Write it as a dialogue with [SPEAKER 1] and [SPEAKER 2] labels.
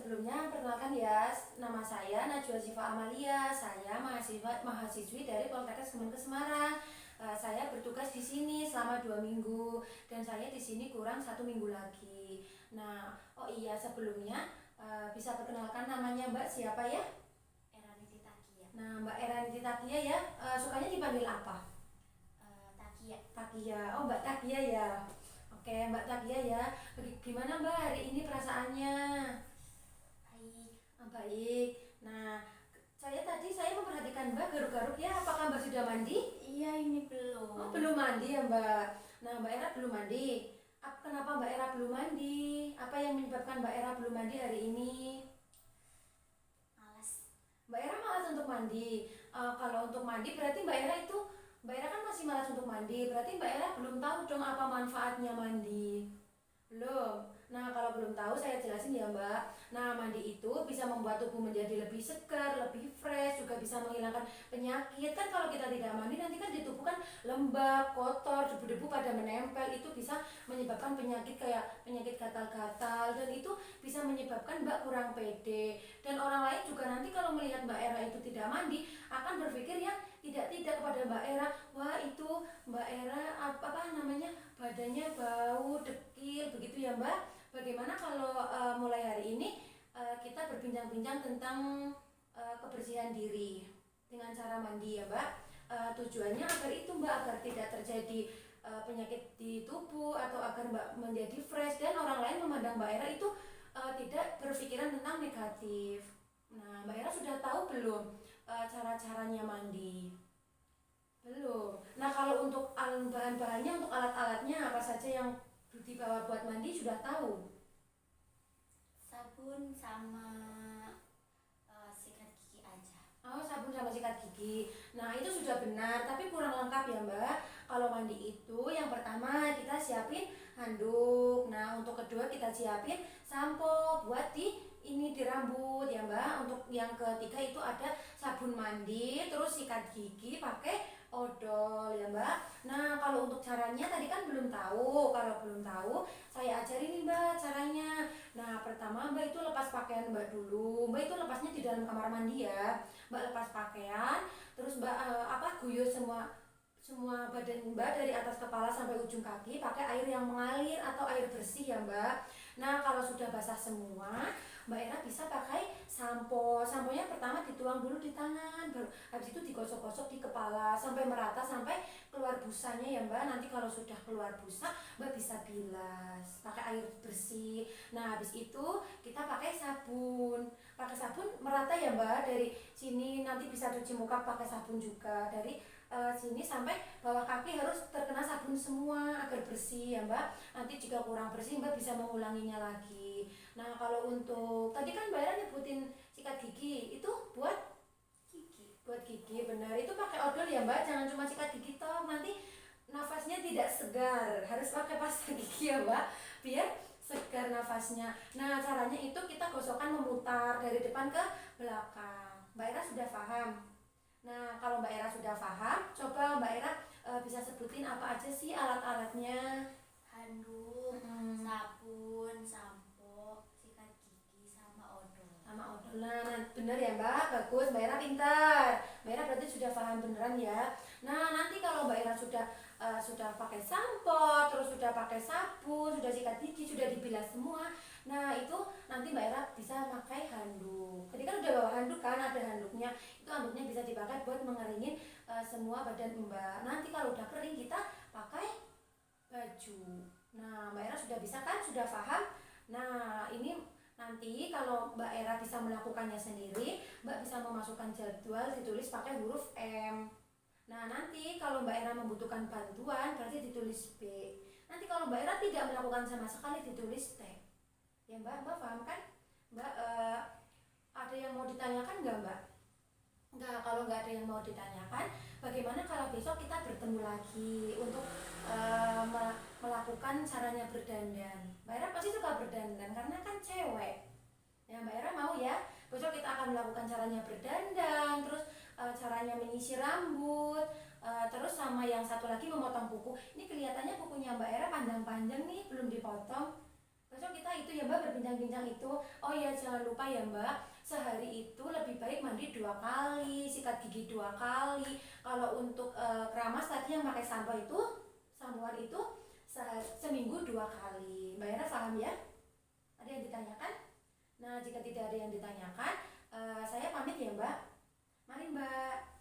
[SPEAKER 1] Sebelumnya perkenalkan ya, nama saya Najwa Ziva Amalia. Saya mahasiswi dari Poltekkes Kemenkes Semarang. Saya bertugas di sini selama 2 minggu dan saya di sini kurang 1 minggu lagi. Nah, oh iya sebelumnya bisa perkenalkan namanya Mbak siapa ya?
[SPEAKER 2] Eraniti Takia.
[SPEAKER 1] Nah, Mbak Eraniti Takia ya, sukanya dipanggil apa?
[SPEAKER 2] Takia.
[SPEAKER 1] Takia. Oh, Mbak Takia ya. Oke, Mbak Takia ya. Gimana Mbak hari ini perasaannya?
[SPEAKER 2] Baik.
[SPEAKER 1] Baik. Nah, saya memperhatikan Mbak garuk-garuk ya. Apakah Mbak sudah mandi?
[SPEAKER 2] Iya, ini belum.
[SPEAKER 1] Oh, belum mandi ya Mbak. Nah, Mbak Era belum mandi. Kenapa Mbak Era belum mandi? Apa yang menyebabkan Mbak Era belum mandi hari ini?
[SPEAKER 2] Malas.
[SPEAKER 1] Mbak Era malas untuk mandi. Kalau untuk mandi berarti Mbak Era kan masih malas untuk mandi. Berarti Mbak Era belum tahu dong apa manfaatnya mandi. Belum. Nah, kalau belum tahu saya jelasin ya, Mbak. Nah, mandi itu bisa membuat tubuh menjadi lebih segar, lebih fresh, juga bisa menghilangkan penyakit. Kan kalau kita tidak mandi nanti kan di tubuh kan lembab, kotor, debu-debu pada menempel. Itu bisa menyebabkan penyakit kayak penyakit gatal-gatal dan itu bisa menyebabkan Mbak kurang pede. Dan orang lain juga nanti kalau melihat Mbak Era itu tidak mandi akan berpikir ya tidak kepada Mbak Era, wah itu Mbak Era apa namanya badannya bau, dekil, begitu ya Mbak. Bagaimana kalau mulai hari ini kita berbincang-bincang tentang kebersihan diri dengan cara mandi ya Mbak. Tujuannya agar itu Mbak, agar tidak terjadi penyakit di tubuh atau agar Mbak menjadi fresh dan orang lain memandang Mbak Era itu tidak berpikiran tentang negatif. Nah, Mbak Era sudah tahu belum cara-caranya mandi? Belum. Nah, kalau untuk bahan-bahannya, untuk alat-alatnya apa saja yang dibawa buat mandi sudah tahu?
[SPEAKER 2] Sabun sama sikat gigi aja.
[SPEAKER 1] Oh, sabun sama sikat gigi. Nah, itu sudah benar, tapi kurang lengkap ya, Mbak. Kalau mandi itu yang pertama kita siapin handuk. Nah, untuk kedua kita siapin sampo buat di rambut ya, Mbak. Untuk yang ketiga itu ada sabun mandi, terus sikat gigi pakai odol ya, Mbak. Nah, kalau untuk caranya tadi kan belum tahu. Kalau belum tahu, saya ajarin nih, Mbak, caranya. Nah, pertama Mbak itu lepas pakaian Mbak dulu. Mbak itu lepasnya di dalam kamar mandi ya. Mbak lepas pakaian, terus Mbak guyur semua badan Mbak dari atas kepala sampai ujung kaki pakai air yang mengalir atau air bersih ya Mbak. Nah, kalau sudah basah semua, Mbak Era bisa pakai sampo. Samponya pertama dituang dulu di tangan, baru habis itu digosok-gosok di kepala sampai merata sampai keluar busanya ya Mbak. Nanti kalau sudah keluar busa, Mbak bisa bilas pakai air bersih. Nah, habis itu kita pakai sabun. Pakai sabun merata ya Mbak, dari sini nanti bisa cuci muka pakai sabun juga, dari sini sampai bawah kaki harus terkena sabun semua agar bersih ya Mbak. Nanti jika kurang bersih Mbak bisa mengulanginya lagi. Nah, kalau untuk tadi kan Mbak Era nyebutin sikat gigi, itu buat gigi benar. Itu pakai odol ya Mbak, jangan cuma sikat gigi toh, nanti nafasnya tidak segar. Harus pakai pasta gigi ya Mbak, biar segar nafasnya. Nah, caranya itu kita gosokkan memutar dari depan ke belakang. Mbak Era sudah paham? Nah, kalau Mbak Era sudah paham, coba Mbak Era bisa sebutin apa aja sih alat-alatnya?
[SPEAKER 2] Handuk,
[SPEAKER 1] Hmm,
[SPEAKER 2] sabun, sampo, sikat gigi sama odol.
[SPEAKER 1] sama odol. Nah, bener ya Mbak, bagus. Mbak Era pintar. Mbak Era berarti sudah paham beneran ya. Nah, nanti kalau Mbak Era sudah pakai sampo, terus sudah pakai sabun, sudah sikat gigi, sudah dibilas semua. Nah, itu nanti Mbak Era bisa pakai handuk. Tadi kan udah bawa handuk kan, ada handuknya. Itu handuknya bisa dipakai buat mengeringin semua badan Mbak. Nanti kalau udah kering kita pakai baju. Nah, Mbak Era sudah bisa kan? Sudah paham? Nah, ini nanti kalau Mbak Era bisa melakukannya sendiri, Mbak bisa memasukkan jadwal ditulis pakai huruf M. Nah, nanti kalau Mbak Era membutuhkan bantuan berarti ditulis B. Nanti kalau Mbak Era tidak melakukan sama sekali ditulis T. Ya Mbak paham kan? Mbak ada yang mau ditanyakan nggak Mbak? Enggak, kalau nggak ada yang mau ditanyakan, bagaimana kalau besok kita bertemu lagi untuk melakukan caranya berdandan. Mbak Era pasti suka berdandan karena kan cewek. Ya Mbak Era mau ya, besok kita akan melakukan caranya berdandan, terus caranya menyisir rambut, terus sama yang satu lagi memotong kuku. Ini kelihatannya kukunya Mbak Era panjang-panjang nih, belum dipotong. Besok cocok kita itu ya Mbak, berbincang-bincang itu. Oh ya, jangan lupa ya Mbak, sehari itu lebih baik mandi 2 kali, sikat gigi 2 kali. Kalau untuk keramas tadi yang pakai sampo itu, sampoan itu seminggu 2 kali. Mbak Yana paham ya? Ada yang ditanyakan? Nah, jika tidak ada yang ditanyakan, saya pamit ya Mbak. Mari Mbak.